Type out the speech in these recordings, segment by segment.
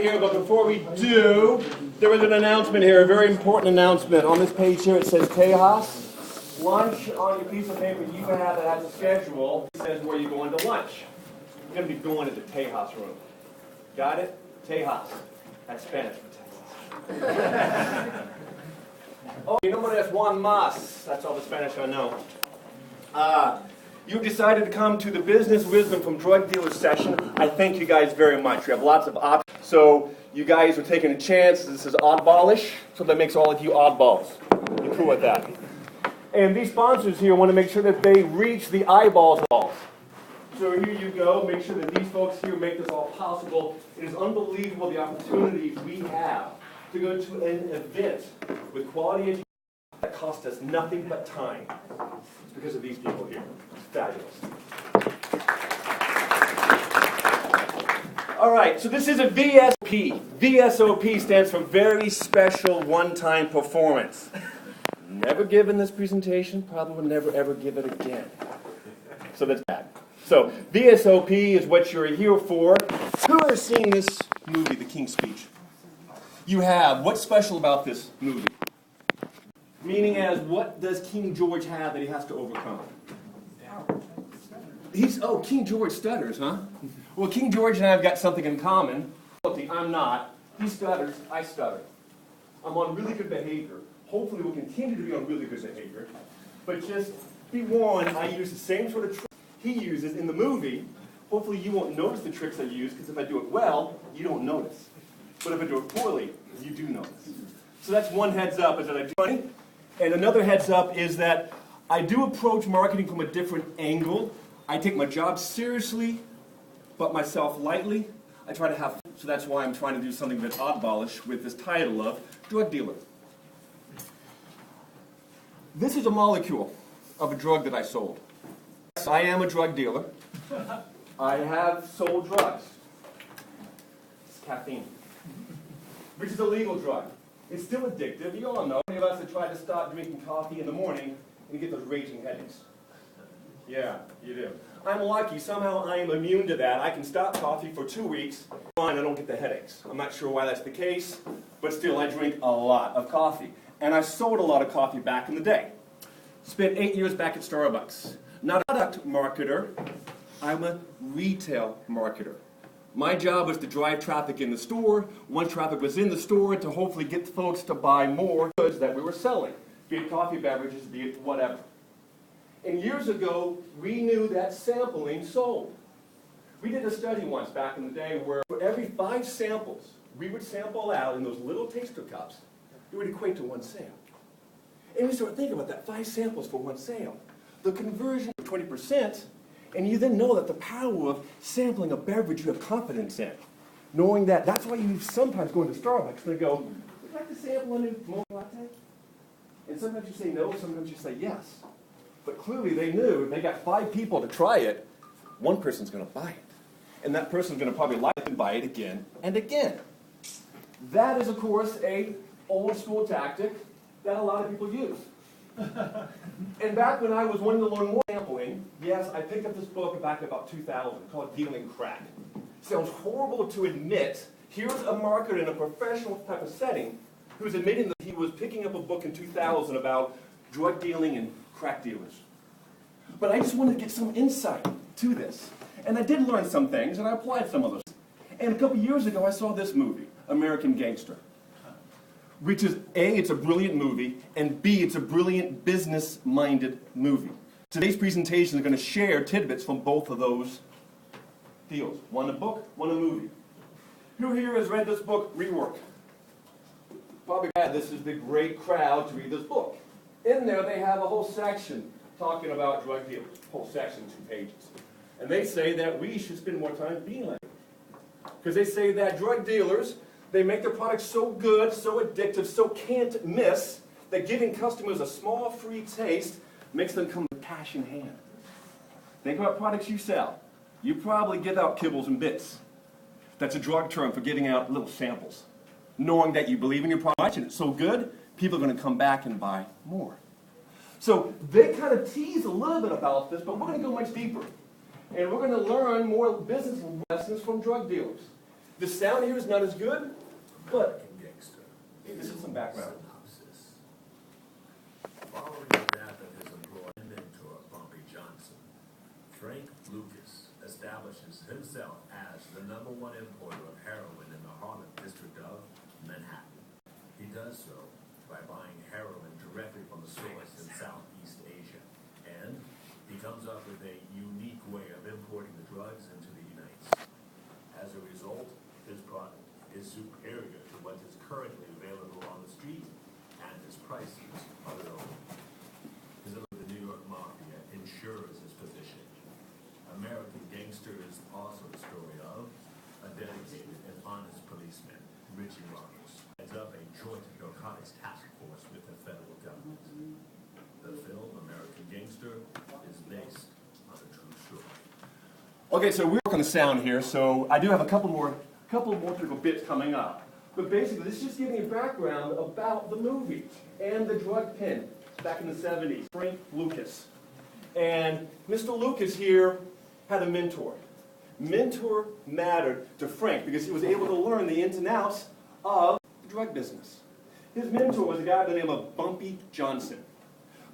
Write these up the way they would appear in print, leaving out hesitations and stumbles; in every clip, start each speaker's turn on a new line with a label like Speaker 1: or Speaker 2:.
Speaker 1: here, but before we do, there was an announcement here, a very important announcement. On this page here it says Tejas. Lunch on your piece of paper you have that has a schedule. It says where you're going to lunch. You're going to be going to the Tejas room. Got it? Tejas. That's Spanish for Texas. Oh, you know what? That's Juan Mas. That's all the Spanish I know. You decided to come to the Business Wisdom from Drug Dealers session. I thank you guys very much. We have lots of options. So you guys are taking a chance. This is oddballish, so that makes all of you oddballs. You're cool with that. And these sponsors here want to make sure that they reach the eyeballs. So here you go. Make sure that these folks here make this all possible. It is unbelievable the opportunities we have to go to an event with quality education that cost us nothing but time. It's because of these people here. It's fabulous. All right, so this is a VSOP. VSOP stands for Very Special One-Time Performance. Never given this presentation, probably will never ever give it again. So that's bad. So VSOP is what you're here for. Who has seen this movie, The King's Speech? You have. What's special about this movie? Meaning as, what does King George have that he has to overcome? King George stutters, huh? Well, King George and I have got something in common. I'm not. He stutters, I stutter. I'm on really good behavior. Hopefully we'll continue to be on really good behavior. But just be warned, I use the same sort of tricks he uses in the movie. Hopefully you won't notice the tricks I use, because if I do it well, you don't notice. But if I do it poorly, you do notice. So that's one heads up, is that I do money. And another heads up is that I do approach marketing from a different angle. I take my job seriously, but myself lightly. I try to have, so that's why I'm trying to do something that's oddballish with this title of Drug Dealer. This is a molecule of a drug that I sold. I am a drug dealer. I have sold drugs. It's caffeine, which is a legal drug. It's still addictive. You all know. Many of us have tried to stop drinking coffee in the morning and get those raging headaches. Yeah, you do. I'm lucky. Somehow I am immune to that. I can stop coffee for 2 weeks, and I don't get the headaches. I'm not sure why that's the case, but still I drink a lot of coffee. And I sold a lot of coffee back in the day. Spent 8 years back at Starbucks. Not a product marketer. I'm a retail marketer. My job was to drive traffic in the store. Once traffic was in the store, to hopefully get folks to buy more goods that we were selling, be it coffee, beverages, be it whatever. And years ago, we knew that sampling sold. We did a study once back in the day where for every 5 samples we would sample out in those little taster cups, it would equate to 1 sale. And we started thinking about that, 5 samples for 1 sale. The conversion of 20%, and you then know that the power of sampling a beverage you have confidence in. Knowing that, that's why you sometimes go into Starbucks and they go, would you like to sample a new mocha latte? And sometimes you say no, sometimes you say yes. But clearly they knew if they got 5 people to try it, 1 person's going to buy it. And that person's going to probably like it and buy it again and again. That is, of course, a old school tactic that a lot of people use. And back when I was wanting to learn more sampling, yes, I picked up this book back in about 2000 called Dealing Crack. Sounds horrible to admit. Here's a marketer in a professional type of setting who's admitting that he was picking up a book in 2000 about drug dealing and crack dealers. But I just wanted to get some insight to this. And I did learn some things, and I applied some of those. And a couple years ago, I saw this movie, American Gangster, which is A, it's a brilliant movie, and B, it's a brilliant business-minded movie. Today's presentation is going to share tidbits from both of those deals. One a book, one a movie. Who here has read this book, Rework? Probably glad this is the great crowd to read this book. In there, they have a whole section talking about drug dealers. Whole section, 2 pages. And they say that we should spend more time being like them. Because they say that drug dealers, they make their products so good, so addictive, so can't miss, that giving customers a small free taste makes them come with cash in hand. Think about products you sell. You probably give out kibbles and bits. That's a drug term for giving out little samples. Knowing that you believe in your product and it's so good, people are going to come back and buy more. So they kind of tease a little bit about this, but we're going to go much deeper. And we're going to learn more business lessons from drug dealers. The sound here is not as good, but
Speaker 2: American Gangster.
Speaker 1: this is some background.
Speaker 2: Synopsis. Following the death of his employee and mentor, Bumpy Johnson, Frank Lucas establishes himself as the #1 importer of heroin in the Harlem district of Manhattan. He does so by buying heroin directly from the source in Southeast Asia, and he comes up with a unique way of importing the drugs into the United States. As a result, his product is superior to what is currently available on the street, and his prices are low. The New York Mafia ensures his position. American Gangster is also the story of a dedicated and honest policeman, Richie Rogers, heads up a joint narcotics task force with the federal government. The film American Gangster is based on a true story.
Speaker 1: Okay, so we're working on the sound here, so I do have a couple more typical bits coming up. But basically, this is just giving you background about the movie and the drug pen back in the 70s, Frank Lucas. And Mr. Lucas here had a mentor. Mentor mattered to Frank because he was able to learn the ins and outs of the drug business. His mentor was a guy by the name of Bumpy Johnson.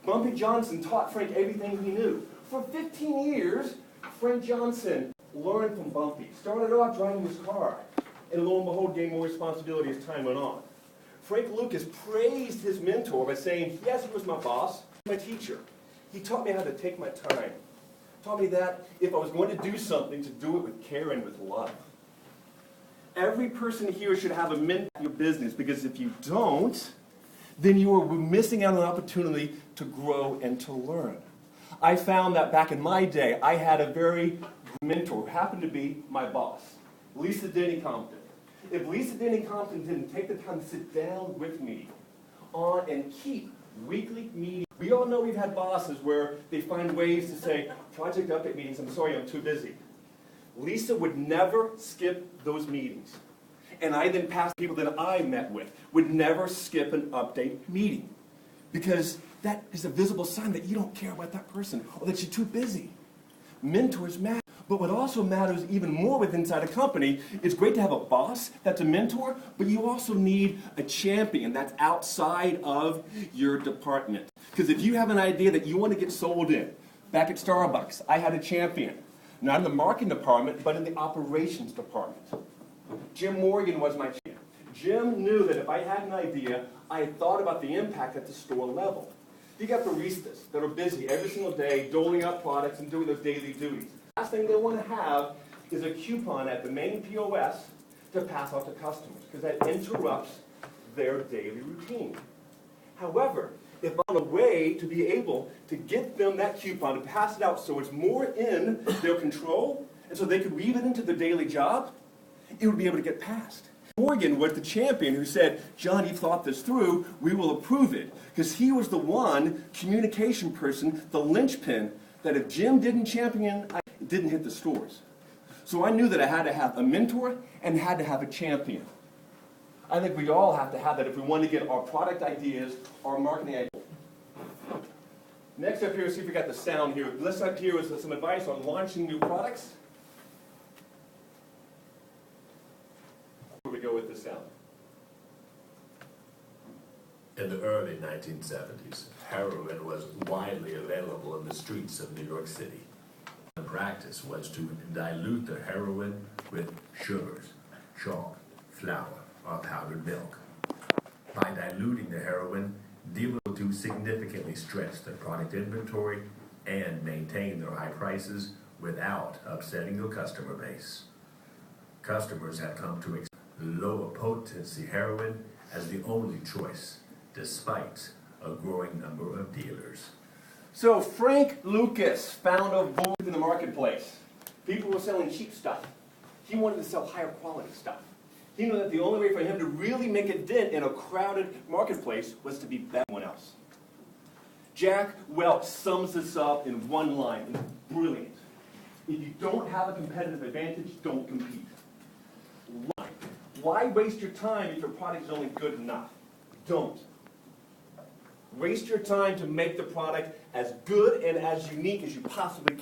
Speaker 1: Bumpy Johnson taught Frank everything he knew. For 15 years, Frank Johnson learned from Bumpy. Started off driving his car, and lo and behold, gained more responsibility as time went on. Frank Lucas praised his mentor by saying, yes, he was my boss, my teacher. He taught me how to take my time. Taught me that if I was going to do something, to do it with care and with love. Every person here should have a mentor in your business, because if you don't, then you are missing out on an opportunity to grow and to learn. I found that back in my day, I had a very good mentor who happened to be my boss, Lisa Denny Compton. If Lisa Denny Compton didn't take the time to sit down with me on and keep weekly meetings, we all know we've had bosses where they find ways to say, project update meetings, I'm sorry, I'm too busy. Lisa would never skip those meetings. And I then passed people that I met with, would never skip an update meeting. Because that is a visible sign that you don't care about that person, or that you're too busy. Mentors matter. But what also matters even more with inside a company, it's great to have a boss that's a mentor, but you also need a champion that's outside of your department. Because if you have an idea that you want to get sold in, back at Starbucks, I had a champion. Not in the marketing department, but in the operations department. Jim Morgan was my champion. Jim knew that if I had an idea, I had thought about the impact at the store level. You got baristas that are busy every single day doling out products and doing those daily duties. The last thing they want to have is a coupon at the main POS to pass out to customers, because that interrupts their daily routine. However, if I'm on a way to be able to get them that coupon, to pass it out so it's more in their control, and so they could weave it into their daily job, it would be able to get passed. Morgan was the champion who said, John, you've thought this through, we will approve it. Because he was the one communication person, the linchpin, that if Jim didn't champion, it didn't hit the stores. So I knew that I had to have a mentor and had to have a champion. I think we all have to have that if we want to get our product ideas, our marketing ideas. Next up here, see if we got the sound here. This up here is some advice on launching new products. Where we go with the sound.
Speaker 2: In the early 1970s, heroin was widely available in the streets of New York City. The practice was to dilute the heroin with sugars, chalk, flour, or powdered milk. By diluting the heroin, dealers would significantly stretch their product inventory and maintain their high prices without upsetting their customer base. Customers have come to expect lower potency heroin as the only choice, despite a growing number of dealers.
Speaker 1: So Frank Lucas found a void in the marketplace. People were selling cheap stuff. He wanted to sell higher quality stuff. He knew that the only way for him to really make a dent in a crowded marketplace was to be better than anyone else. Jack Welch sums this up in one line, and it's brilliant. If you don't have a competitive advantage, don't compete. Why waste your time if your product is only good enough? Don't. Waste your time to make the product as good and as unique as you possibly can.